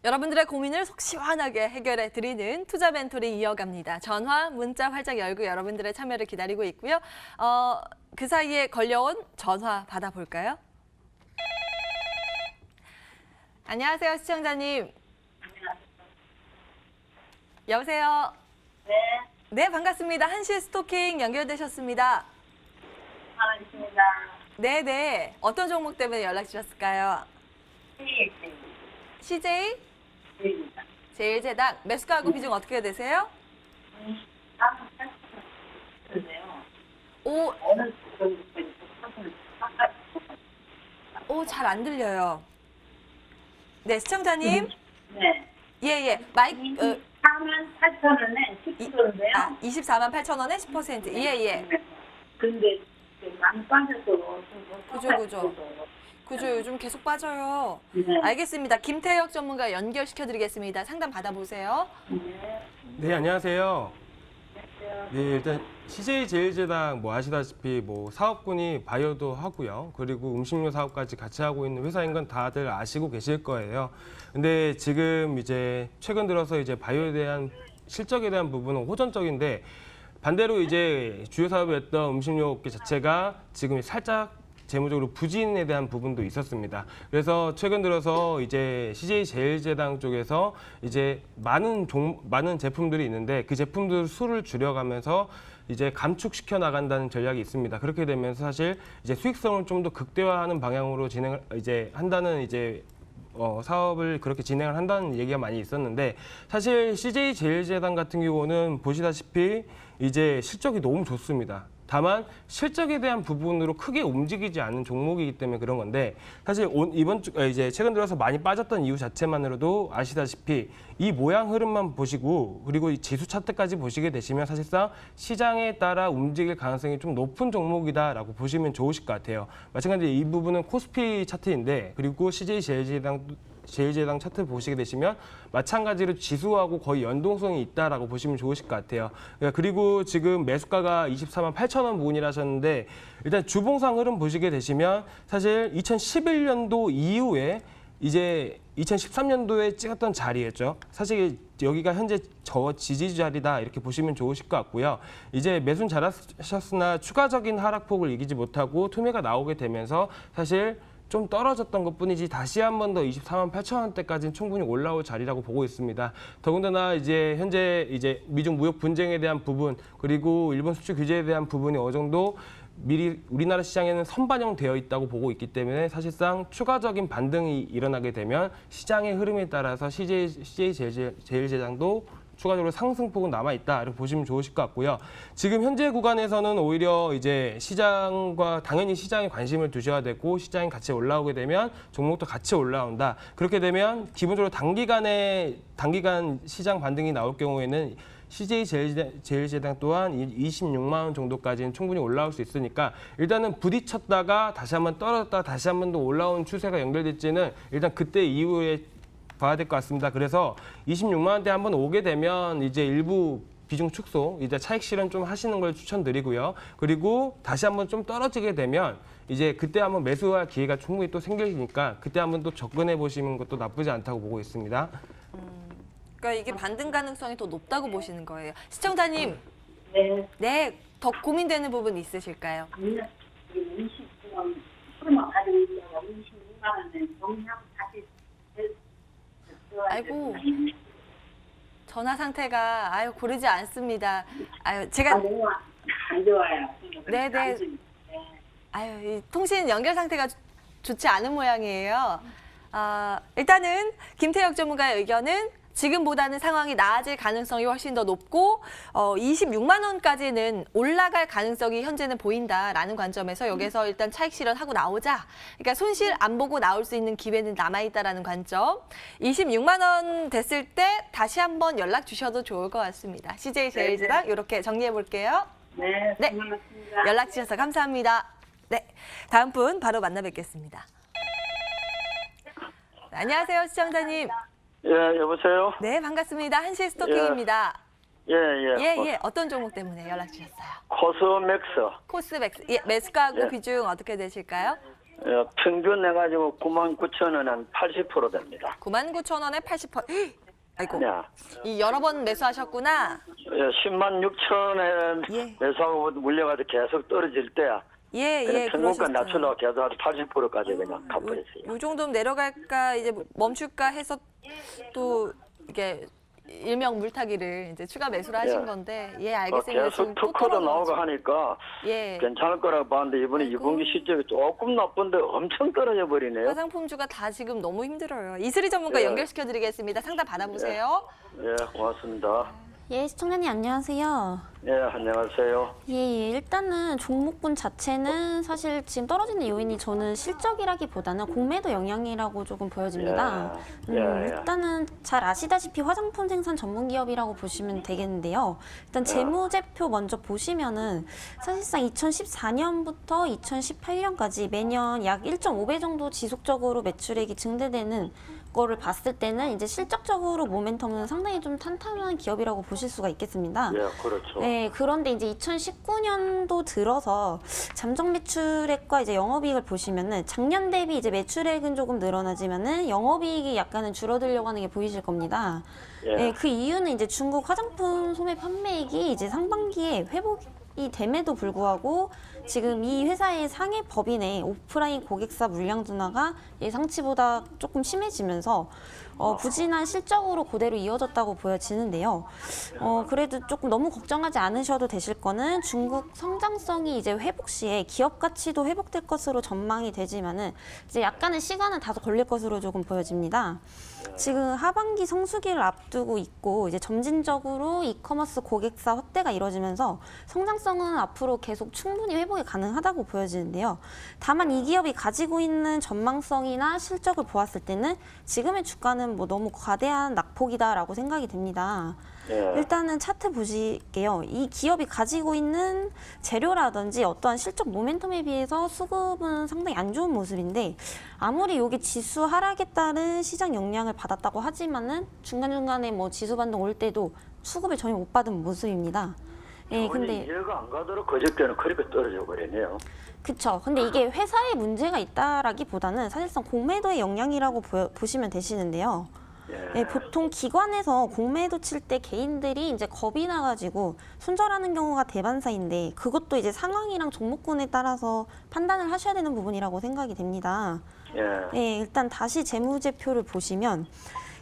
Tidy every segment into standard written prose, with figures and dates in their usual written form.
여러분들의 고민을 속 시원하게 해결해 드리는 투자 멘토링 이어갑니다. 전화, 문자 활짝 열고 여러분들의 참여를 기다리고 있고요. 그 사이에 걸려온 전화 받아볼까요? 안녕하세요, 시청자님. 여보세요. 네, 네, 반갑습니다. 한시 스토킹 연결되셨습니다. 반갑습니다. 네네. 어떤 종목 때문에 연락 주셨을까요? 네, CJ? 네. 제일제당 매수가하고 비중 어떻게 되세요? 다음 할수있는데요. 오, 어느 정도까지 바깥 잘 안 들려요. 네, 시청자님. 네. 예. 마이크, 24만 8천 원에 10%인데요. 24만 8천 원에 10%. 예. 근데 많이 빠져서 그죠. 그죠, 요즘 계속 빠져요. 네. 알겠습니다. 김태혁 전문가 연결시켜드리겠습니다. 상담 받아보세요. 네. 네, 안녕하세요. 네, 일단 CJ 제일제당 아시다시피 사업군이 바이오도 하고요. 그리고 음식료 사업까지 같이 하고 있는 회사인 건 다들 아시고 계실 거예요. 근데 지금 이제 최근 들어서 이제 바이오에 대한 실적에 대한 부분은 호전적인데 반대로 이제 주요 사업이었던 음식료 업계 자체가 지금 살짝 재무적으로 부진에 대한 부분도 있었습니다. 그래서 최근 들어서 이제 CJ 제일제당 쪽에서 이제 많은 제품들이 있는데 그 제품들 수를 줄여가면서 이제 감축시켜 나간다는 전략이 있습니다. 그렇게 되면서 사실 이제 수익성을 좀 더 극대화하는 방향으로 진행을 이제 한다는 사업을 그렇게 진행을 한다는 얘기가 많이 있었는데 사실 CJ 제일제당 같은 경우는 보시다시피 이제 실적이 너무 좋습니다. 다만 실적에 대한 부분으로 크게 움직이지 않은 종목이기 때문에 그런 건데 사실 이제 최근 들어서 많이 빠졌던 이유 자체만으로도 아시다시피 이 모양 흐름만 보시고 그리고 이 지수 차트까지 보시게 되시면 사실상 시장에 따라 움직일 가능성이 좀 높은 종목이다라고 보시면 좋으실 것 같아요. 마찬가지로 이 부분은 코스피 차트인데 그리고 CJ 제일제당 차트 보시게 되시면 마찬가지로 지수하고 거의 연동성이 있다라고 보시면 좋으실 것 같아요. 그리고 지금 매수가가 24만 8천 원 부근이라 하셨는데 일단 주봉상 흐름 보시게 되시면 사실 2011년도 이후에 이제 2013년도에 찍었던 자리였죠. 사실 여기가 현재 저 지지 자리다 이렇게 보시면 좋으실 것 같고요. 이제 매수는 잘하셨으나 추가적인 하락폭을 이기지 못하고 투매가 나오게 되면서 사실 좀 떨어졌던 것뿐이지 다시 한 번 더 24만 8천 원대까지는 충분히 올라올 자리라고 보고 있습니다. 더군다나 이제 현재 이제 미중 무역 분쟁에 대한 부분 그리고 일본 수출 규제에 대한 부분이 어느 정도 미리 우리나라 시장에는 선반영되어 있다고 보고 있기 때문에 사실상 추가적인 반등이 일어나게 되면 시장의 흐름에 따라서 CJ 제일제당도 추가적으로 상승폭은 남아있다 이렇게 보시면 좋으실 것 같고요. 지금 현재 구간에서는 오히려 이제 시장과 당연히 시장에 관심을 두셔야 되고 시장이 같이 올라오게 되면 종목도 같이 올라온다. 그렇게 되면 기본적으로 단기간 시장 반등이 나올 경우에는 CJ 제일제당 또한 26만 원 정도까지는 충분히 올라올 수 있으니까 일단은 부딪혔다가 다시 한번 떨어졌다가 다시 한 번 더 올라온 추세가 연결될지는 일단 그때 이후에 봐야 될 것 같습니다. 그래서 26만 원대 한번 오게 되면 이제 일부 비중 축소, 이제 차익 실현 좀 하시는 걸 추천드리고요. 그리고 다시 한번 좀 떨어지게 되면 이제 그때 한번 매수할 기회가 충분히 또 생기니까 그때 한번 또 접근해 보시는 것도 나쁘지 않다고 보고 있습니다. 그러니까 이게 반등 가능성이 더 높다고 보시는 거예요. 시청자님, 네. 더 고민되는 부분 있으실까요? 20만 수만 가지고 있어요. 26만 원에 정리하고 다시 아이고. 전화 상태가 고르지 않습니다. 제가 너무 안 좋아요. 네네. 이 통신 연결 상태가 좋지 않은 모양이에요. 일단은 김태혁 전문가의 의견은 지금보다는 상황이 나아질 가능성이 훨씬 더 높고 26만 원까지는 올라갈 가능성이 현재는 보인다라는 관점에서 여기서 일단 차익 실현하고 나오자. 그러니까 손실 안 보고 나올 수 있는 기회는 남아있다라는 관점. 26만 원 됐을 때 다시 한번 연락 주셔도 좋을 것 같습니다. CJ 제일제당 이렇게 정리해 볼게요. 네, 네. 고맙습니다. 연락 주셔서 감사합니다. 네, 다음 분 바로 만나 뵙겠습니다. 안녕하세요, 시청자님. 예, 여보세요? 네, 반갑습니다. 한시 스토킹입니다. 예. 어떤 종목 때문에 연락 주셨어요? 코스맥스. 코스맥스. 매수가하고 예. 비중 어떻게 되실까요? 평균 내가지고 99,000원 한 80% 됩니다. 99,000원에 80%. 아이고. 네. 이 여러 번 매수하셨구나. 106,000원에 예. 매수하고 물려가지고 계속 떨어질 때야. 예, 평균가 그러셨어요. 낮추려고 계속 한 80%까지 그냥 갚아냈어요. 요 정도면 내려갈까 이제 멈출까 해서 또 이게 일명 물타기를 이제 추가 매수를 하신 예. 건데 알겠습니다. 계속 지금 또 특허도 나오고 떨어져가지고. 하니까 예. 괜찮을 거라고 봤는데 이번에 아이고. 2분기 실적이 조금 나쁜데 엄청 떨어져 버리네요. 화장품주가 다 지금 너무 힘들어요. 이슬이 전문가 예. 연결시켜 드리겠습니다. 상담 받아보세요. 예, 고맙습니다. 예, 시청자님 안녕하세요. 예, 안녕하세요. 예, 일단은 종목군 자체는 사실 지금 떨어지는 요인이 저는 실적이라기보다는 공매도 영향이라고 조금 보여집니다. 예, 예. 일단은 잘 아시다시피 화장품 생산 전문 기업이라고 보시면 되겠는데요. 일단 재무제표 먼저 보시면은 사실상 2014년부터 2018년까지 매년 약 1.5배 정도 지속적으로 매출액이 증대되는 거를 봤을 때는 이제 실적적으로 모멘텀은 상당히 좀 탄탄한 기업이라고 보실 수가 있겠습니다. 예, 그렇죠. 네, 그런데 이제 2019년도 들어서 잠정 매출액과 이제 영업이익을 보시면은 작년 대비 이제 매출액은 조금 늘어나지만은 영업이익이 약간은 줄어들려고 하는 게 보이실 겁니다. 예. 네, 그 이유는 이제 중국 화장품 소매 판매액이 이제 상반기에 회복이 됨에도 불구하고 지금 이 회사의 상해 법인의 오프라인 고객사 물량 둔화가 예상치보다 조금 심해지면서 부진한 실적으로 그대로 이어졌다고 보여지는데요. 그래도 조금 너무 걱정하지 않으셔도 되실 거는 중국 성장성이 이제 회복 시에 기업 가치도 회복될 것으로 전망이 되지만은 이제 약간의 시간은 다소 걸릴 것으로 조금 보여집니다. 지금 하반기 성수기를 앞두고 있고 이제 점진적으로 이커머스 고객사 확대가 이루어지면서 성장성은 앞으로 계속 충분히 회복이 가능하다고 보여지는데요. 다만 이 기업이 가지고 있는 전망성이나 실적을 보았을 때는 지금의 주가는 뭐 너무 과대한 낙폭이다라고 생각이 됩니다. 예. 일단은 차트 보실게요. 이 기업이 가지고 있는 재료라든지 어떠한 실적 모멘텀에 비해서 수급은 상당히 안 좋은 모습인데 아무리 이게 지수 하락에 따른 시장 영향을 받았다고 하지만은 중간중간에 뭐 지수 반등 올 때도 수급을 전혀 못 받은 모습입니다. 예, 근데 이해가 안 가도록 그저께는 그렇게 떨어져 버리네요. 그쵸. 근데 이게 회사에 문제가 있다라기보다는 사실상 공매도의 영향이라고 보시면 되시는데요. 예, 보통 기관에서 공매도 칠 때 개인들이 이제 겁이 나가지고 손절하는 경우가 대반사인데 그것도 이제 상황이랑 종목군에 따라서 판단을 하셔야 되는 부분이라고 생각이 됩니다. 예. 예, 일단 다시 재무제표를 보시면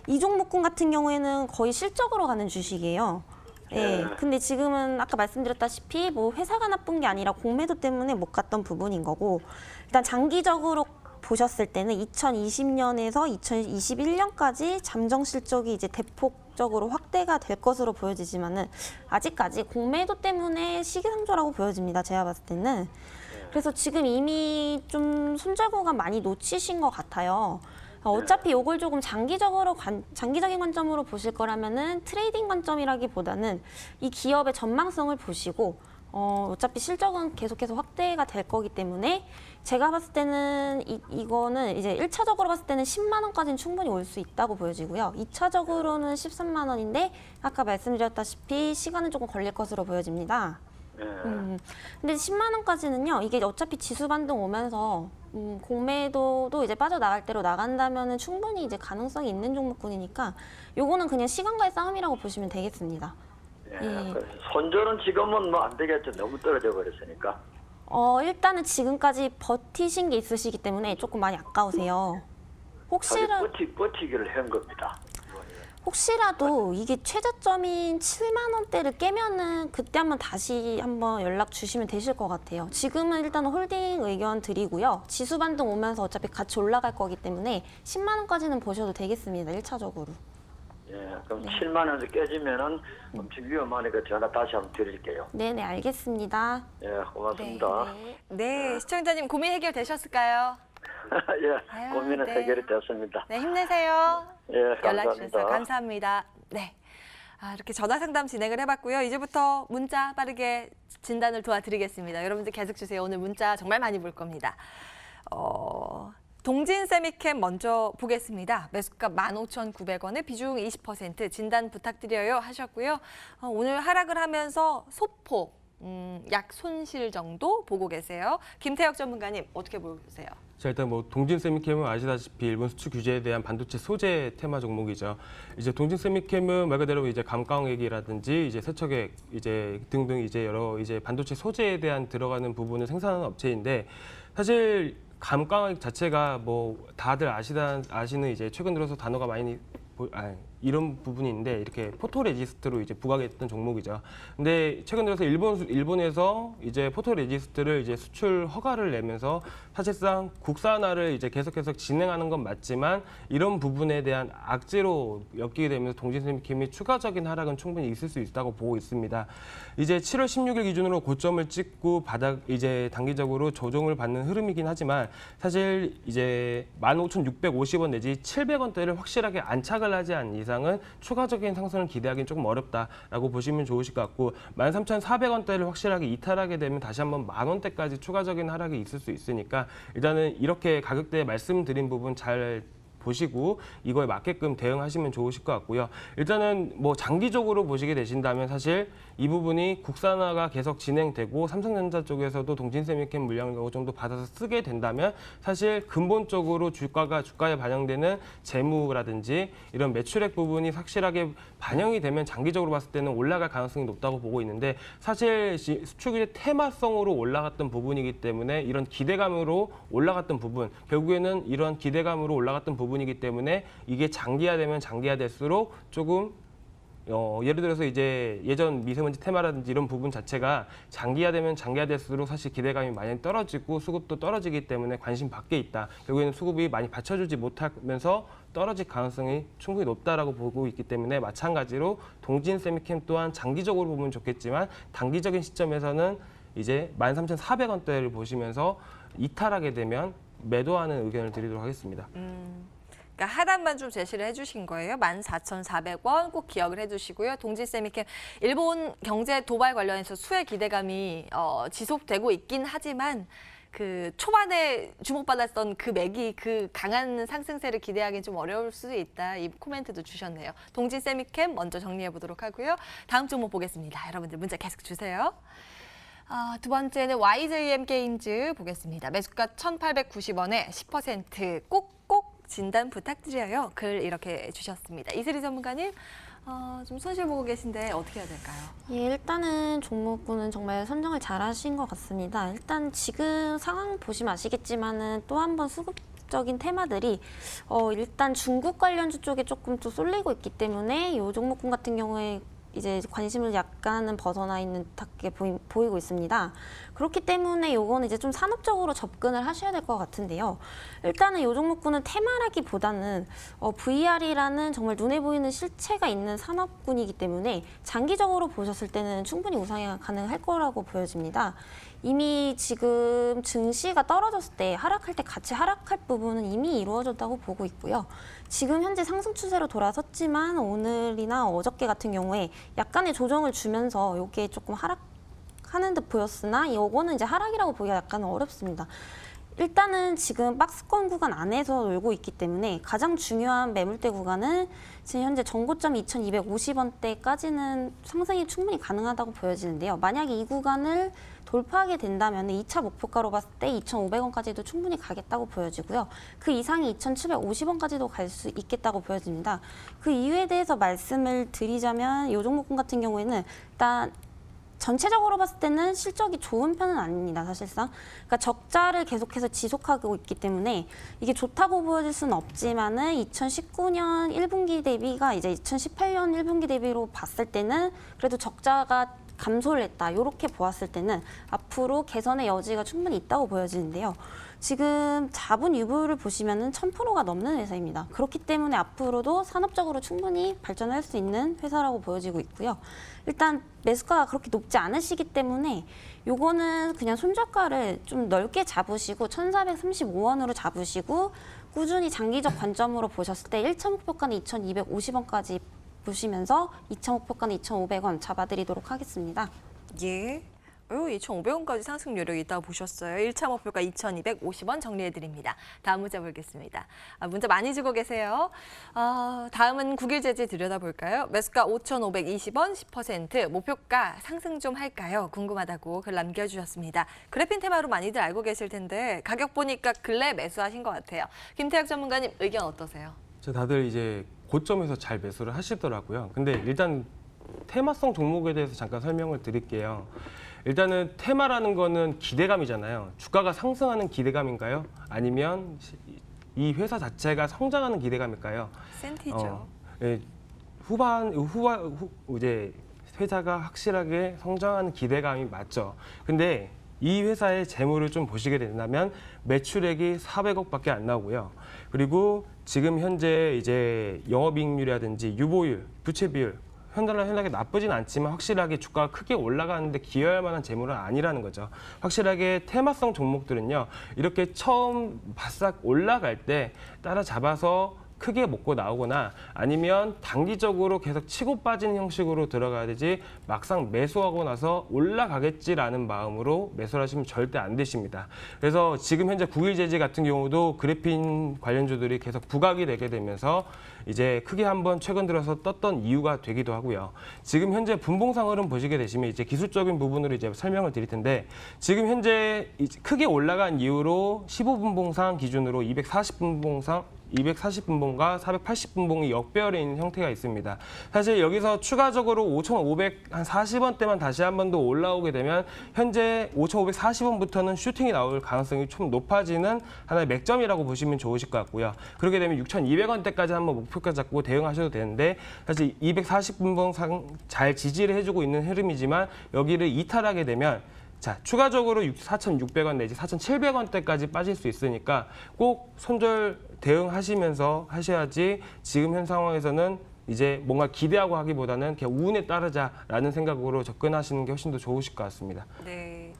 이 종목군 같은 경우에는 거의 실적으로 가는 주식이에요. 예, 근데 지금은 아까 말씀드렸다시피 뭐 회사가 나쁜 게 아니라 공매도 때문에 못 갔던 부분인 거고 일단 장기적으로 보셨을 때는 2020년에서 2021년까지 잠정 실적이 이제 대폭적으로 확대가 될 것으로 보여지지만은 아직까지 공매도 때문에 시기상조라고 보여집니다. 제가 봤을 때는. 그래서 지금 이미 좀 손절 구간 많이 놓치신 것 같아요. 어차피 이걸 조금 장기적인 관점으로 보실 거라면은 트레이딩 관점이라기보다는 이 기업의 전망성을 보시고 어차피 실적은 계속해서 확대가 될 거기 때문에 제가 봤을 때는 이거는 이제 1차적으로 봤을 때는 10만 원까지는 충분히 올 수 있다고 보여지고요. 2차적으로는 13만 원인데 아까 말씀드렸다시피 시간은 조금 걸릴 것으로 보여집니다. 근데 10만 원까지는요. 이게 어차피 지수 반등 오면서 공매도도 이제 빠져나갈 대로 나간다면은 충분히 이제 가능성이 있는 종목군이니까 요거는 그냥 시간과의 싸움이라고 보시면 되겠습니다. 예. 손절은 지금은 뭐 안 되겠죠. 너무 떨어져 버렸으니까. 일단은 지금까지 버티신 게 있으시기 때문에 조금 많이 아까우세요. 버티기를 한 겁니다. 혹시라도 이게 최저점인 7만 원대를 깨면은 그때 한번 다시 한번 연락 주시면 되실 것 같아요. 지금은 일단 홀딩 의견 드리고요. 지수 반등 오면서 어차피 같이 올라갈 거기 때문에 10만 원까지는 보셔도 되겠습니다. 1차적으로. 예, 그럼 7만 원에서 깨지면은 엄청 위험하니까 전화 다시 한번 드릴게요. 네네, 알겠습니다. 예, 고맙습니다. 네, 시청자님 고민 해결되셨을까요? 예, 아유, 고민은 네. 해결이 됐습니다. 네, 힘내세요. 예, 연락 주셔서 감사합니다. 감사합니다. 네. 이렇게 전화 상담 진행을 해봤고요. 이제부터 문자 빠르게 진단을 도와드리겠습니다. 여러분들 계속 주세요. 오늘 문자 정말 많이 볼 겁니다. 동진 세미캠 먼저 보겠습니다. 매수가 15,900원에 비중 20% 진단 부탁드려요 하셨고요. 오늘 하락을 하면서 소폭 약 손실 정도 보고 계세요. 김태혁 전문가님 어떻게 보세요? 자, 일단 뭐 동진 세미캠은 아시다시피 일본 수출 규제에 대한 반도체 소재 테마 종목이죠. 이제 동진 세미캠은 말 그대로 이제 감광액이라든지 이제 세척액 이제 등등 이제 여러 이제 반도체 소재에 대한 들어가는 부분을 생산하는 업체인데 사실 감광액 자체가 뭐 다들 아시는 이제 최근 들어서 단어가 많이 이런 부분이 있는데 이렇게 포토레지스트로 이제 부각했던 종목이죠. 근데 최근 들어서 일본에서 이제 포토레지스트를 이제 수출 허가를 내면서 사실상 국산화를 이제 계속해서 진행하는 건 맞지만 이런 부분에 대한 악재로 엮이게 되면서 동진세미캠이 추가적인 하락은 충분히 있을 수 있다고 보고 있습니다. 이제 7월 16일 기준으로 고점을 찍고 바닥 이제 단기적으로 조정을 받는 흐름이긴 하지만 사실 이제 15,650원 내지 700원대를 확실하게 안착을 하지 않는 이상은 추가적인 상승을 기대하기는 조금 어렵다라고 보시면 좋으실 것 같고 13,400원대를 확실하게 이탈하게 되면 다시 한번 10,000원대까지 추가적인 하락이 있을 수 있으니까 일단은 이렇게 가격대에 말씀드린 부분 잘 보시고 이거에 맞게끔 대응하시면 좋으실 것 같고요. 일단은 뭐 장기적으로 보시게 되신다면 사실 이 부분이 국산화가 계속 진행되고 삼성전자 쪽에서도 동진세미캠 물량을 어느 정도 받아서 쓰게 된다면 사실 근본적으로 주가에 반영되는 재무라든지 이런 매출액 부분이 확실하게 반영이 되면 장기적으로 봤을 때는 올라갈 가능성이 높다고 보고 있는데 사실 수출의 테마성으로 올라갔던 부분이기 때문에 이런 기대감으로 올라갔던 부분 결국에는 이런 기대감으로 올라갔던 부분이기 때문에 이게 장기화되면 장기화될수록 조금 예를 들어서 이제 예전 미세먼지 테마라든지 이런 부분 자체가 장기화되면 장기화될수록 사실 기대감이 많이 떨어지고 수급도 떨어지기 때문에 관심 밖에 있다. 결국에는 수급이 많이 받쳐주지 못하면서 떨어질 가능성이 충분히 높다라고 보고 있기 때문에 마찬가지로 동진세미캠 또한 장기적으로 보면 좋겠지만 단기적인 시점에서는 이제 13,400원대를 보시면서 이탈하게 되면 매도하는 의견을 드리도록 하겠습니다. 그러니까 하단만 좀 제시를 해주신 거예요. 14,400원 꼭 기억을 해주시고요. 동진세미캠 일본 경제 도발 관련해서 수혜 기대감이 지속되고 있긴 하지만 그 초반에 주목받았던 그 맥이 그 강한 상승세를 기대하기는 좀 어려울 수도 있다. 이 코멘트도 주셨네요. 동진세미캠 먼저 정리해 보도록 하고요. 다음 종목 보겠습니다. 여러분들 문자 계속 주세요. 두 번째는 YJM 게임즈 보겠습니다. 매수가 1,890원에 10% 꼭꼭 진단 부탁드려요. 글 이렇게 주셨습니다. 이슬이 전문가님, 좀 손실 보고 계신데 어떻게 해야 될까요? 예, 일단은 종목군은 정말 선정을 잘 하신 것 같습니다. 일단 지금 상황 보시면 아시겠지만은 또 한 번 수급적인 테마들이 일단 중국 관련주 쪽에 조금 또 쏠리고 있기 때문에 이 종목군 같은 경우에 이제 관심을 약간은 벗어나 있는 듯하게 보이고 있습니다. 그렇기 때문에 요거는 이제 좀 산업적으로 접근을 하셔야 될 것 같은데요. 일단은 요 종목군은 테마라기보다는 VR이라는 정말 눈에 보이는 실체가 있는 산업군이기 때문에 장기적으로 보셨을 때는 충분히 우상이 가능할 거라고 보여집니다. 이미 지금 증시가 떨어졌을 때 하락할 때 같이 하락할 부분은 이미 이루어졌다고 보고 있고요. 지금 현재 상승 추세로 돌아섰지만 오늘이나 어저께 같은 경우에 약간의 조정을 주면서 이게 조금 하락하는 듯 보였으나 이거는 이제 하락이라고 보기가 약간 어렵습니다. 일단은 지금 박스권 구간 안에서 놀고 있기 때문에 가장 중요한 매물대 구간은 지금 현재 전고점 2,250원대까지는 상승이 충분히 가능하다고 보여지는데요. 만약에 이 구간을 돌파하게 된다면 2차 목표가로 봤을 때 2,500원까지도 충분히 가겠다고 보여지고요. 그 이상이 2,750원까지도 갈 수 있겠다고 보여집니다. 그 이유에 대해서 말씀을 드리자면 이 종목군 같은 경우에는 일단 전체적으로 봤을 때는 실적이 좋은 편은 아닙니다, 사실상. 그러니까 적자를 계속해서 지속하고 있기 때문에 이게 좋다고 보여질 수는 없지만은 2019년 1분기 대비가 이제 2018년 1분기 대비로 봤을 때는 그래도 적자가 감소를 했다. 이렇게 보았을 때는 앞으로 개선의 여지가 충분히 있다고 보여지는데요. 지금 자본 유보율을 보시면은 1,000%가 넘는 회사입니다. 그렇기 때문에 앞으로도 산업적으로 충분히 발전할 수 있는 회사라고 보여지고 있고요. 일단 매수가가 그렇게 높지 않으시기 때문에 요거는 그냥 손절가를 좀 넓게 잡으시고 1,435원으로 잡으시고 꾸준히 장기적 관점으로 보셨을 때 1차 목표가는 2,250원까지 보시면서 2차 목표가는 2,500원 잡아드리도록 하겠습니다. 예. 2,500원까지 상승 여력이 있다고 보셨어요. 1차 목표가 2,250원 정리해드립니다. 다음 문자 보겠습니다. 문자 많이 주고 계세요. 다음은 국일제지 들여다볼까요? 매수가 5,520원 10%, 목표가 상승 좀 할까요? 궁금하다고 글 남겨주셨습니다. 그래핀 테마로 많이들 알고 계실 텐데 가격 보니까 근래 매수하신 것 같아요. 김태혁 전문가님 의견 어떠세요? 다들 이제 고점에서 잘 매수를 하시더라고요. 근데 일단 테마성 종목에 대해서 잠깐 설명을 드릴게요. 일단은 테마라는 거는 기대감이잖아요. 주가가 상승하는 기대감인가요? 아니면 이 회사 자체가 성장하는 기대감일까요? 센티죠. 예, 이제 회사가 확실하게 성장하는 기대감이 맞죠. 근데 이 회사의 재물을 좀 보시게 된다면 매출액이 400억밖에 안 나오고요. 그리고 지금 현재 이제 영업이익률이라든지 유보율, 부채 비율 현저하게 나쁘진 않지만 확실하게 주가가 크게 올라가는데 기여할 만한 재물은 아니라는 거죠. 확실하게 테마성 종목들은요. 이렇게 처음 바싹 올라갈 때 따라잡아서 크게 먹고 나오거나 아니면 단기적으로 계속 치고 빠지는 형식으로 들어가야 되지 막상 매수하고 나서 올라가겠지라는 마음으로 매수를 하시면 절대 안 되십니다. 그래서 지금 현재 국일제지 같은 경우도 그래핀 관련주들이 계속 부각이 되게 되면서 이제 크게 한번 최근 들어서 떴던 이유가 되기도 하고요. 지금 현재 분봉상 흐름 보시게 되시면 이제 기술적인 부분으로 이제 설명을 드릴 텐데 지금 현재 크게 올라간 이유로 15분봉상 기준으로 240분봉과 480분봉이 역배열에 있는 형태가 있습니다. 사실 여기서 추가적으로 5,540원대만 다시 한 번 더 올라오게 되면 현재 5,540원부터는 슈팅이 나올 가능성이 좀 높아지는 하나의 맥점이라고 보시면 좋으실 것 같고요. 그렇게 되면 6,200원대까지 한번 목표가 잡고 대응하셔도 되는데 사실 240분봉상 잘 지지를 해주고 있는 흐름이지만 여기를 이탈하게 되면 추가적으로 4,600원 내지 4,700원대까지 빠질 수 있으니까 꼭 손절 대응하시면서 하셔야지 지금 현 상황에서는 이제 뭔가 기대하고 하기보다는 그냥 운에 따르자라는 생각으로 접근하시는 게 훨씬 더 좋으실 것 같습니다. 네.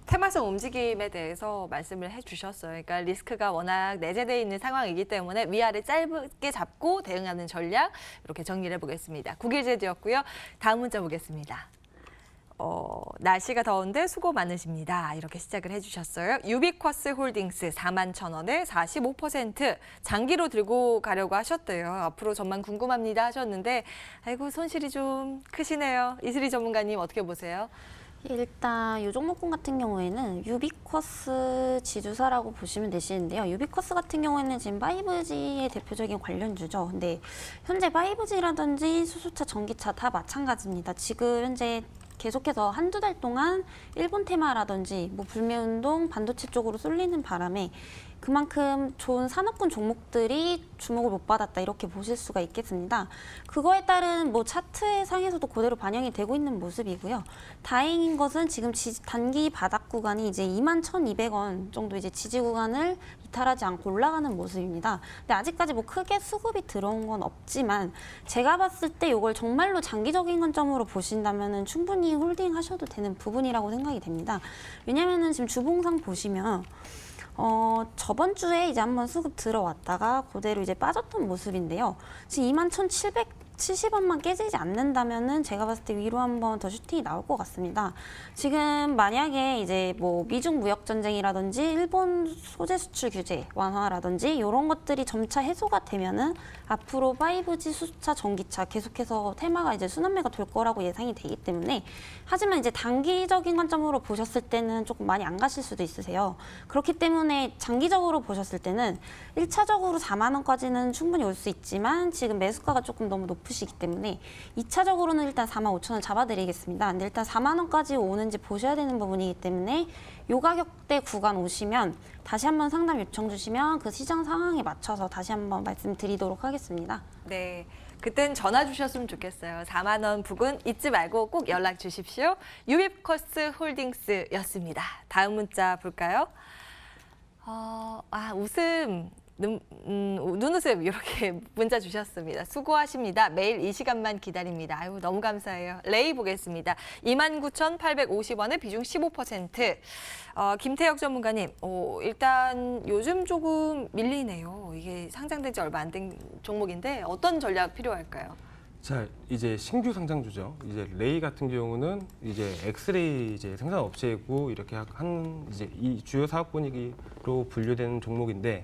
테마성 움직임에 대해서 말씀을 해주셨어요. 그러니까 리스크가 워낙 내재되어 있는 상황이기 때문에 위아래 짧게 잡고 대응하는 전략 이렇게 정리를 해보겠습니다. 국일제지였고요. 다음 문자 보겠습니다. 날씨가 더운데 수고 많으십니다. 이렇게 시작을 해주셨어요. 유비쿼스 홀딩스 41,000원에 45% 장기로 들고 가려고 하셨대요. 앞으로 전망 궁금합니다 하셨는데 아이고 손실이 좀 크시네요. 이슬이 전문가님 어떻게 보세요? 일단 이 종목군 같은 경우에는 유비쿼스 지주사라고 보시면 되시는데요. 유비쿼스 같은 경우에는 지금 5G의 대표적인 관련주죠. 근데 현재 5G라든지 수소차, 전기차 다 마찬가지입니다. 지금 현재 계속해서 한두 달 동안 일본 테마라든지 불매운동, 반도체 쪽으로 쏠리는 바람에 그만큼 좋은 산업군 종목들이 주목을 못 받았다 이렇게 보실 수가 있겠습니다. 그거에 따른 차트 상에서도 그대로 반영이 되고 있는 모습이고요. 다행인 것은 지금 단기 바닥 구간이 이제 21,200원 정도 이제 지지 구간을 이탈하지 않고 올라가는 모습입니다. 근데 아직까지 크게 수급이 들어온 건 없지만 제가 봤을 때 이걸 정말로 장기적인 관점으로 보신다면은 충분히 홀딩하셔도 되는 부분이라고 생각이 됩니다. 왜냐면은 지금 주봉상 보시면 저번 주에 이제 한번 수급 들어왔다가 그대로 이제 빠졌던 모습인데요. 지금 21,770원만 깨지지 않는다면은 제가 봤을 때 위로 한번 더 슈팅이 나올 것 같습니다. 지금 만약에 이제 미중 무역 전쟁이라든지 일본 소재 수출 규제 완화라든지 이런 것들이 점차 해소가 되면은 앞으로 5G 수소차, 전기차 계속해서 테마가 이제 순환매가 될 거라고 예상이 되기 때문에 하지만 이제 단기적인 관점으로 보셨을 때는 조금 많이 안 가실 수도 있으세요. 그렇기 때문에 장기적으로 보셨을 때는 1차적으로 4만 원까지는 충분히 올 수 있지만 지금 매수가가 조금 너무 높으시기 때문에 2차적으로는 일단 4만 5천 원 잡아드리겠습니다. 근데 일단 4만 원까지 오는지 보셔야 되는 부분이기 때문에 요 가격대 구간 오시면 다시 한번 상담 요청 주시면 그 시장 상황에 맞춰서 다시 한번 말씀드리도록 하겠습니다. 네. 그땐 전화 주셨으면 좋겠어요. 4만 원 부근 잊지 말고 꼭 연락 주십시오. 유비쿼스 홀딩스였습니다. 다음 문자 볼까요? 웃음. 눈웃음 이렇게 문자 주셨습니다. 수고하십니다. 매일 이 시간만 기다립니다. 아유 너무 감사해요. 레이 보겠습니다. 29,850원에 비중 15%. 김태혁 전문가님, 일단 요즘 조금 밀리네요. 이게 상장된 지 얼마 안 된 종목인데 어떤 전략 필요할까요? 자, 이제 신규 상장주죠. 이제 레이 같은 경우는 이제 엑스레이 이제 생산 업체이고 이렇게 한 이제 이 주요 사업 분위기로 분류되는 종목인데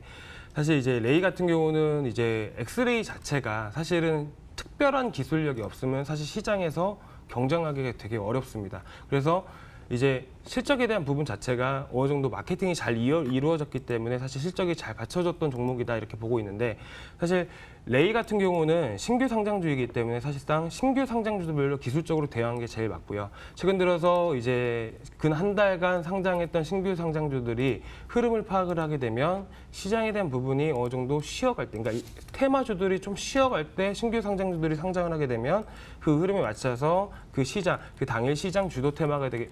사실 이제 레이 같은 경우는 이제 엑스레이 자체가 사실은 특별한 기술력이 없으면 사실 시장에서 경쟁하기가 되게 어렵습니다. 그래서 이제 실적에 대한 부분 자체가 어느 정도 마케팅이 잘 이루어졌기 때문에 사실 실적이 잘 받쳐졌던 종목이다 이렇게 보고 있는데 사실 레이 같은 경우는 신규 상장주이기 때문에 사실상 신규 상장주들별로 기술적으로 대응한 게 제일 맞고요. 최근 들어서 이제 근 한 달간 상장했던 신규 상장주들이 흐름을 파악을 하게 되면 시장에 대한 부분이 어느 정도 쉬어갈 때, 그러니까 이 테마주들이 좀 쉬어갈 때 신규 상장주들이 상장을 하게 되면 그 흐름에 맞춰서 그 시장, 그 당일 시장 주도 테마가 되게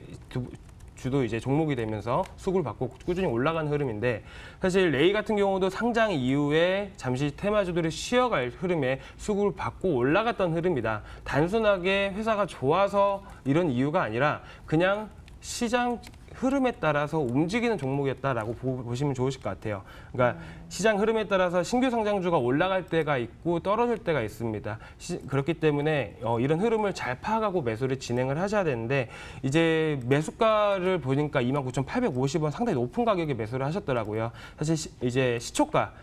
주도 이제 종목이 되면서 수급을 받고 꾸준히 올라가는 흐름인데 사실 레이 같은 경우도 상장 이후에 잠시 테마주들이 쉬어갈 흐름에 수급을 받고 올라갔던 흐름이다. 단순하게 회사가 좋아서 이런 이유가 아니라 그냥 시장 흐름에 따라서 움직이는 종목이었다라고 보시면 좋으실 것 같아요. 그러니까 시장 흐름에 따라서 신규 상장주가 올라갈 때가 있고 떨어질 때가 있습니다. 그렇기 때문에 이런 흐름을 잘 파악하고 매수를 진행을 하셔야 되는데 이제 매수가를 보니까 29,850원 상당히 높은 가격에 매수를 하셨더라고요. 사실 이제 시초가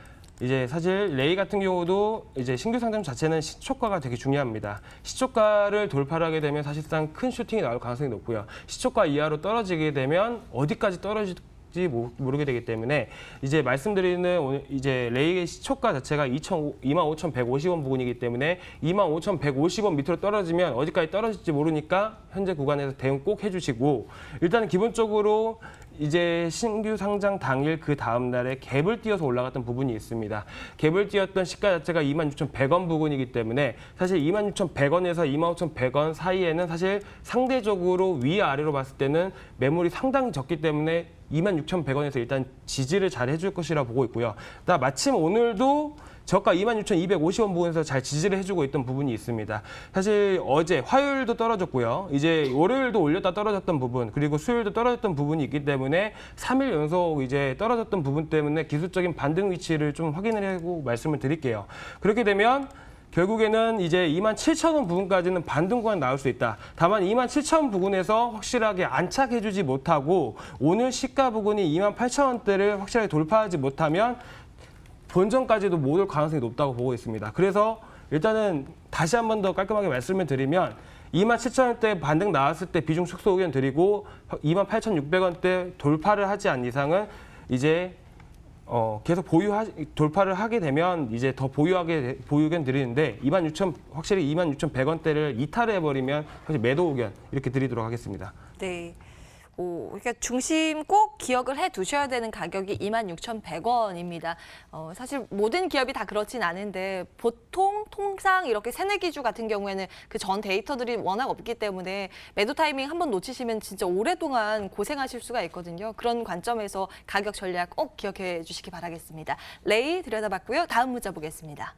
이제 사실 레이 같은 경우도 이제 신규 상장 자체는 시초가가 되게 중요합니다. 시초가를 돌파를 하게 되면 사실상 큰 슈팅이 나올 가능성이 높고요. 시초가 이하로 떨어지게 되면 어디까지 떨어질지 모르게 되기 때문에 이제 말씀드리는 오늘 이제 레이의 시초가 자체가 25,150원 부근이기 때문에 25,150원 밑으로 떨어지면 어디까지 떨어질지 모르니까 현재 구간에서 대응 꼭 해주시고 일단은 기본적으로 이제 신규 상장 당일 그 다음 날에 갭을 띄어서 올라갔던 부분이 있습니다. 갭을 띄었던 시가 자체가 26,100원 부근이기 때문에 사실 26,100원에서 25,100원 사이에는 사실 상대적으로 위아래로 봤을 때는 매물이 상당히 적기 때문에 26,100원에서 일단 지지를 잘 해줄 것이라 보고 있고요. 마침 오늘도 저가 26,250원 부근에서 잘 지지를 해주고 있던 부분이 있습니다. 사실 어제 화요일도 떨어졌고요. 이제 월요일도 올렸다 떨어졌던 부분 그리고 수요일도 떨어졌던 부분이 있기 때문에 3일 연속 이제 떨어졌던 부분 때문에 기술적인 반등 위치를 좀 확인을 하고 말씀을 드릴게요. 그렇게 되면 결국에는 이제 27,000원 부분까지는 반등 구간 나올 수 있다. 다만 27,000원 부근에서 확실하게 안착해주지 못하고 오늘 시가 부근이 28,000원대를 확실하게 돌파하지 못하면 본전까지도 못 올 가능성이 높다고 보고 있습니다. 그래서 일단은 다시 한 번 더 깔끔하게 말씀을 드리면 27,000원대 반등 나왔을 때 비중 축소 의견 드리고 28,600원대 돌파를 하지 않는 이상은 이제 계속 돌파를 하게 되면 이제 더 보유 의견 드리는데 확실히 26,100원대를 이탈해 버리면 사실 매도 의견 이렇게 드리도록 하겠습니다. 네. 그러니까 중심 꼭 기억을 해 두셔야 되는 가격이 26,100원입니다. 사실 모든 기업이 다 그렇진 않은데 통상 이렇게 새내기주 같은 경우에는 그 전 데이터들이 워낙 없기 때문에 매도 타이밍 한번 놓치시면 진짜 오랫동안 고생하실 수가 있거든요. 그런 관점에서 가격 전략 꼭 기억해 주시기 바라겠습니다. 레이 들여다봤고요. 다음 문자 보겠습니다.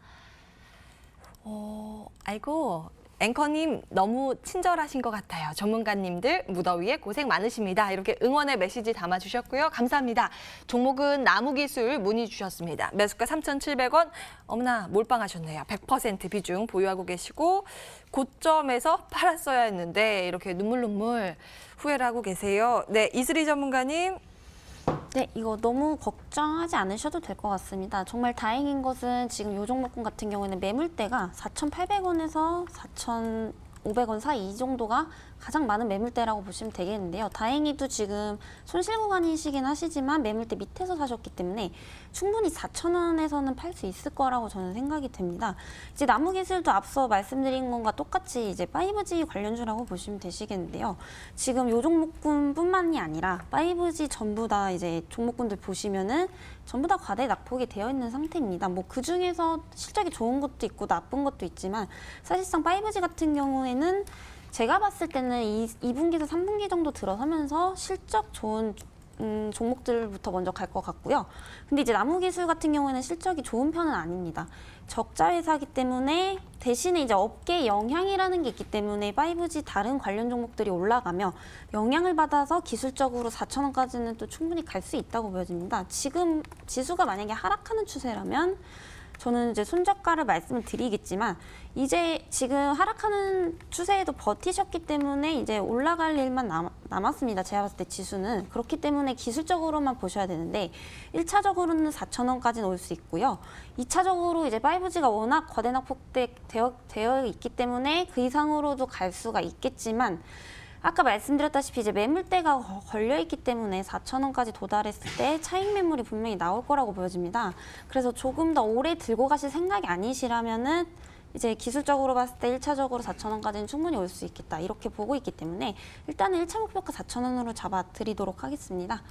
아이고. 앵커님 너무 친절하신 것 같아요. 전문가님들 무더위에 고생 많으십니다. 이렇게 응원의 메시지 담아주셨고요. 감사합니다. 종목은 나무기술 문의 주셨습니다. 매수가 3,700원. 어머나 몰빵하셨네요. 100% 비중 보유하고 계시고 고점에서 팔았어야 했는데 이렇게 눈물 후회를 하고 계세요. 네, 이슬이 전문가님. 네, 이거 너무 걱정하지 않으셔도 될 것 같습니다. 정말 다행인 것은 지금 이 종목군 같은 경우에는 매물대가 4,800원에서 4,500원 사이 이 정도가 가장 많은 매물대라고 보시면 되겠는데요. 다행히도 지금 손실 구간이시긴 하시지만 매물대 밑에서 사셨기 때문에 충분히 4,000원에서는 팔 수 있을 거라고 저는 생각이 됩니다. 이제 나무기술도 앞서 말씀드린 것과 똑같이 이제 5G 관련주라고 보시면 되시겠는데요. 지금 요 종목군뿐만이 아니라 5G 전부 다 이제 종목군들 보시면은 전부 다 과대 낙폭이 되어 있는 상태입니다. 뭐 그 중에서 실적이 좋은 것도 있고 나쁜 것도 있지만 사실상 5G 같은 경우에는 제가 봤을 때는 2분기에서 3분기 정도 들어서면서 실적 좋은 종목들부터 먼저 갈 것 같고요. 근데 이제 나무기술 같은 경우에는 실적이 좋은 편은 아닙니다. 적자 회사이기 때문에 대신에 이제 업계 영향이라는 게 있기 때문에 5G 다른 관련 종목들이 올라가며 영향을 받아서 기술적으로 4,000원까지는 또 충분히 갈 수 있다고 보여집니다. 지금 지수가 만약에 하락하는 추세라면 저는 이제 손저가를 말씀을 드리겠지만 이제 지금 하락하는 추세에도 버티셨기 때문에 이제 올라갈 일만 남았습니다. 제가 봤을 때 지수는. 그렇기 때문에 기술적으로만 보셔야 되는데 1차적으로는 4,000원까지는 올 수 있고요. 2차적으로 이제 5G가 워낙 거대 낙폭되어 있기 때문에 그 이상으로도 갈 수가 있겠지만 아까 말씀드렸다시피 이제 매물대가 걸려있기 때문에 4,000원까지 도달했을 때 차익 매물이 분명히 나올 거라고 보여집니다. 그래서 조금 더 오래 들고 가실 생각이 아니시라면은 이제 기술적으로 봤을 때 1차적으로 4,000원까지는 충분히 올 수 있겠다 이렇게 보고 있기 때문에 일단은 1차 목표가 4,000원으로 잡아드리도록 하겠습니다.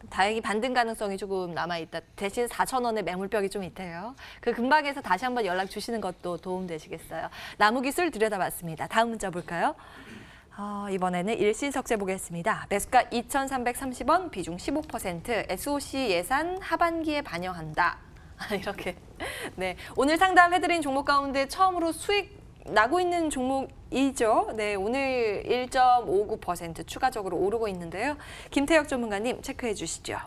다행히 반등 가능성이 조금 남아있다. 대신 4,000원의 매물벽이 좀 있대요. 그 근방에서 다시 한번 연락 주시는 것도 도움되시겠어요. 나무기술 들여다봤습니다. 다음 문자 볼까요? 이번에는 일신석재 보겠습니다. 매수가 2,330원, 비중 15%, SOC 예산 하반기에 반영한다. 이렇게. 네, 오늘 상담해드린 종목 가운데 처음으로 수익 나고 있는 종목이죠. 네, 오늘 1.59% 추가적으로 오르고 있는데요. 김태혁 전문가님 체크해 주시죠.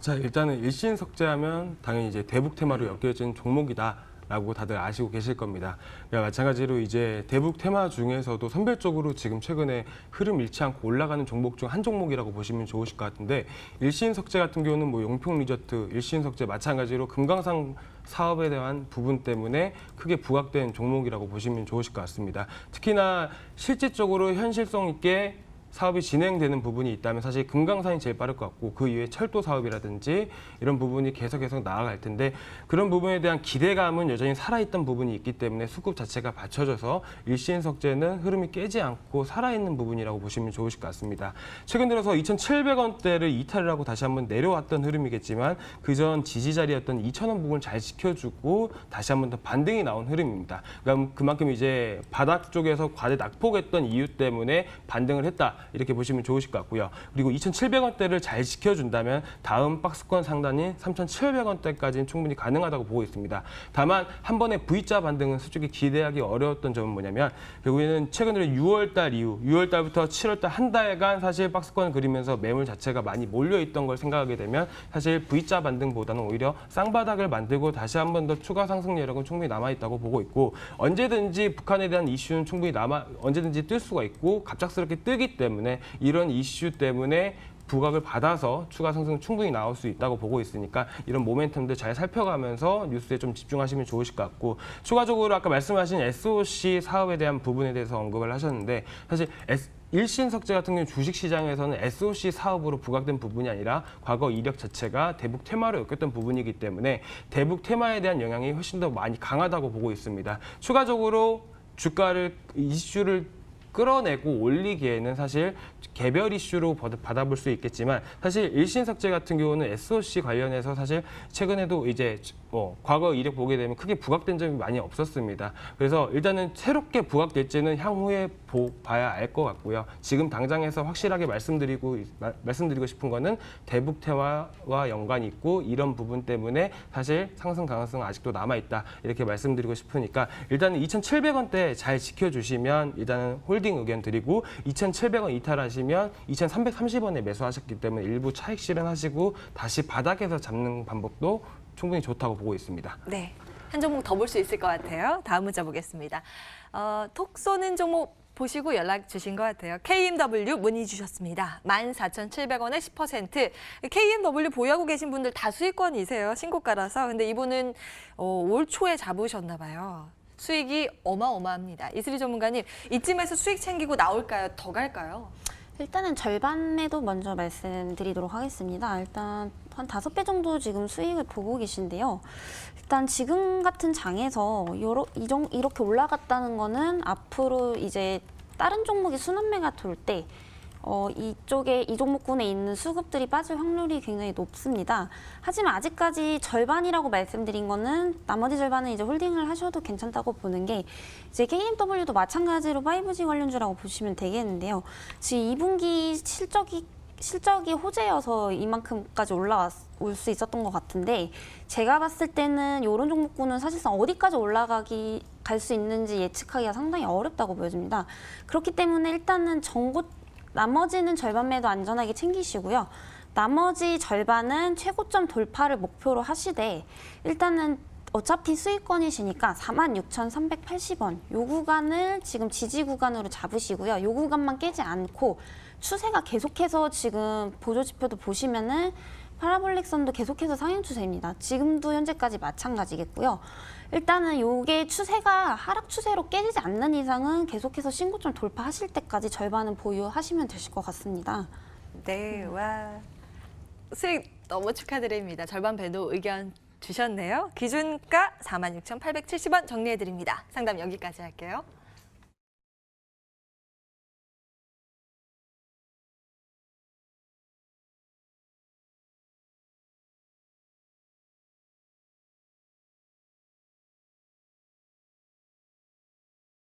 자, 일단은 일신석재하면 당연히 이제 대북 테마로 엮여진 종목이다라고 다들 아시고 계실 겁니다. 그러니까 마찬가지로 이제 대북 테마 중에서도 선별적으로 지금 최근에 흐름 잃지 않고 올라가는 종목 중 한 종목이라고 보시면 좋으실 것 같은데 일신석재 같은 경우는 뭐 용평 리조트, 일신석재 마찬가지로 금강산 사업에 대한 부분 때문에 크게 부각된 종목이라고 보시면 좋으실 것 같습니다. 특히나 실질적으로 현실성 있게 사업이 진행되는 부분이 있다면 사실 금강산이 제일 빠를 것 같고 그 이외에 철도 사업이라든지 이런 부분이 계속 나아갈 텐데 그런 부분에 대한 기대감은 여전히 살아있던 부분이 있기 때문에 수급 자체가 받쳐져서 일신석재는 흐름이 깨지 않고 살아있는 부분이라고 보시면 좋으실 것 같습니다. 최근 들어서 2,700원대를 이탈을 하고 다시 한번 내려왔던 흐름이겠지만 그전 지지 자리였던 2,000원 부분을 잘 지켜주고 다시 한번 더 반등이 나온 흐름입니다. 그러니까 그만큼 이제 바닥 쪽에서 과대 낙폭했던 이유 때문에 반등을 했다. 이렇게 보시면 좋으실 것 같고요. 그리고 2,700원대를 잘 지켜준다면 다음 박스권 상단인 3,700원대까지는 충분히 가능하다고 보고 있습니다. 다만 한 번에 V자 반등은 솔직히 기대하기 어려웠던 점은 뭐냐면 결국에는 최근에 6월달 이후 6월달부터 7월달 한 달간 사실 박스권을 그리면서 매물 자체가 많이 몰려있던 걸 생각하게 되면 사실 V자 반등보다는 오히려 쌍바닥을 만들고 다시 한 번 더 추가 상승 여력은 충분히 남아있다고 보고 있고 언제든지 북한에 대한 이슈는 충분히 언제든지 뜰 수가 있고 갑작스럽게 뜨기 때문에 이런 이슈 때문에 부각을 받아서 추가 상승 충분히 나올 수 있다고 보고 있으니까 이런 모멘텀들 잘 살펴가면서 뉴스에 좀 집중하시면 좋으실 것 같고 추가적으로 아까 말씀하신 SOC 사업에 대한 부분에 대해서 언급을 하셨는데 사실 일신석재 같은 경우 주식시장에서는 SOC 사업으로 부각된 부분이 아니라 과거 이력 자체가 대북 테마로 엮였던 부분이기 때문에 대북 테마에 대한 영향이 훨씬 더 많이 강하다고 보고 있습니다. 추가적으로 주가를 이슈를 끌어내고 올리기에는 사실 개별 이슈로 받아볼 수 있겠지만 사실 일신석재 같은 경우는 SOC 관련해서 사실 최근에도 이제 과거 이력 보게 되면 크게 부각된 점이 많이 없었습니다. 그래서 일단은 새롭게 부각될지는 향후에 봐야 알 것 같고요. 지금 당장에서 확실하게 말씀드리고 싶은 거는 대북 테마와 연관이 있고 이런 부분 때문에 사실 상승 가능성은 아직도 남아있다. 이렇게 말씀드리고 싶으니까 일단은 2,700원대 잘 지켜주시면 일단은 홀딩 의견 드리고 2,700원 이탈하시면 2,330원에 매수하셨기 때문에 일부 차익 실현하시고 다시 바닥에서 잡는 방법도 충분히 좋다고 보고 있습니다. 네, 한 종목 더 볼 수 있을 것 같아요. 다음 문자 보겠습니다. 톡 쏘는 종목 보시고 연락 주신 것 같아요. KMW 문의 주셨습니다. 14,700원에 10%. KMW 보유하고 계신 분들 다 수익권이세요. 신고가라서. 근데 이분은 올 초에 잡으셨나 봐요. 수익이 어마어마합니다. 이슬이 전문가님, 이쯤에서 수익 챙기고 나올까요? 더 갈까요? 일단은 절반에도 먼저 말씀드리도록 하겠습니다. 일단 한 5배 정도 지금 수익을 보고 계신데요. 일단 지금 같은 장에서 이렇게 올라갔다는 거는 앞으로 이제 다른 종목의 순환매가 돌 때 이쪽에 이 종목군에 있는 수급들이 빠질 확률이 굉장히 높습니다. 하지만 아직까지 절반이라고 말씀드린 거는 나머지 절반은 이제 홀딩을 하셔도 괜찮다고 보는 게 이제 KMW도 마찬가지로 5G 관련주라고 보시면 되겠는데요. 지금 2분기 실적이 호재여서 이만큼까지 올 수 있었던 것 같은데 제가 봤을 때는 이런 종목군은 사실상 어디까지 갈 수 있는지 예측하기가 상당히 어렵다고 보여집니다. 그렇기 때문에 일단은 나머지는 절반 매도 안전하게 챙기시고요. 나머지 절반은 최고점 돌파를 목표로 하시되 일단은 어차피 수익권이시니까 46,380원 요 구간을 지금 지지 구간으로 잡으시고요. 요 구간만 깨지 않고 추세가 계속해서 지금 보조지표도 보시면은 파라볼릭 선도 계속해서 상향 추세입니다. 지금도 현재까지 마찬가지겠고요. 일단은 요게 추세가 하락 추세로 깨지지 않는 이상은 계속해서 신고점 돌파하실 때까지 절반은 보유하시면 되실 것 같습니다. 네, 와. 수익 너무 축하드립니다. 절반 배도 의견 주셨네요. 기준가 46,870원 정리해드립니다. 상담 여기까지 할게요.